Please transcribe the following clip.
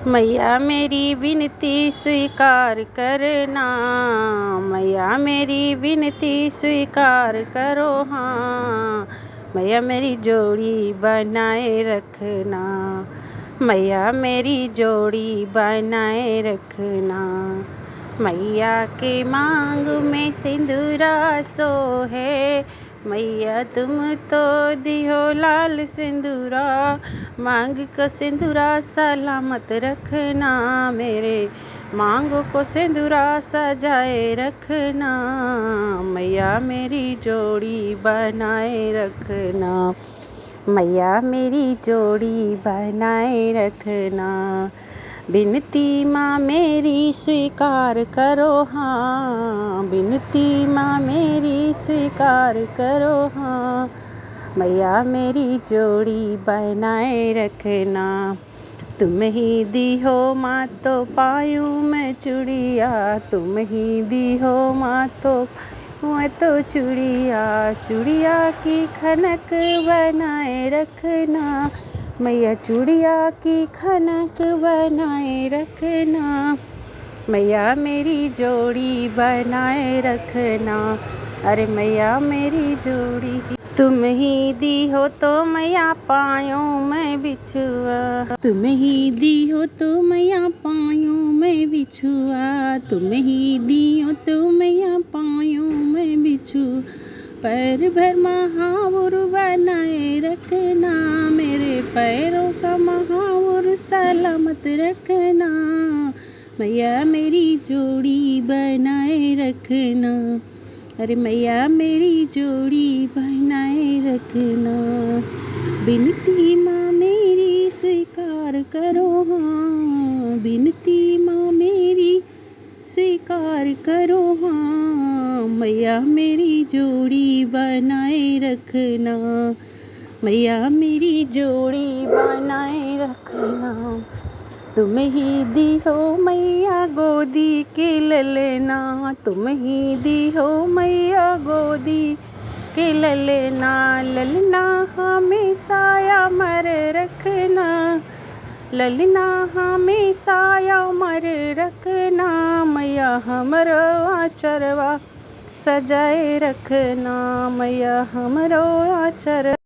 मैया मेरी विनती स्वीकार करना, मैया मेरी विनती स्वीकार करो हाँ। मैया मेरी जोड़ी बनाए रखना, मैया मेरी जोड़ी बनाए रखना। मैया के मांग में सिंदूरा सोहे, मैया तुम तो दियो लाल सिंदूरा। मांग को सिंदूरा सलामत रखना, मेरे मांग को सिंदूरा सजाए रखना। मैया मेरी जोड़ी बनाए रखना, मैया मेरी जोड़ी बनाए रखना। बिनती माँ मेरी स्वीकार करो हाँ, बिनती माँ मेरी स्वीकार करो हाँ। मैया मेरी जोड़ी बनाए रखना, तुम ही दी हो माँ तो पायूँ मैं चूड़िया, तुम ही दी हो माँ तो मैं तो चूड़िया। चूड़िया की खनक बनाए रखना, मैया चूड़िया की खनक बनाए रखना। मैया मेरी जोड़ी बनाए रखना, अरे मैया मेरी जोड़ी। तुम ही दी हो तो मैया पायूँ मैं बिछुआ, तुम ही दी हो तो मैया पायूँ मैं बिछुआ। तुम ही दी हो तो मैया पायूँ मैं बिछुआ। पैर भर महावर बनाए रखना, मेरे पैरों का महावर सलामत रखना। मैया मेरी जोड़ी बनाए रखना, अरे मैया मेरी जोड़ी बनाए रखना। बिनती माँ मेरी स्वीकार करो हाँ, बिनती माँ मेरी स्वीकार करो हाँ। मैया मेरी जोड़ी बनाए रखना, मैया मेरी जोड़ी बनाए रखना। तुम ही दी हो मैया गोदी के ललना, तुम ही दी हो मैया गोदी के ललना। ललना हमेशा अमर रखना, ललना हमेशा अमर रखना। मैया हमरो आचरवा सजाए रखना, मैया हमरो आचर।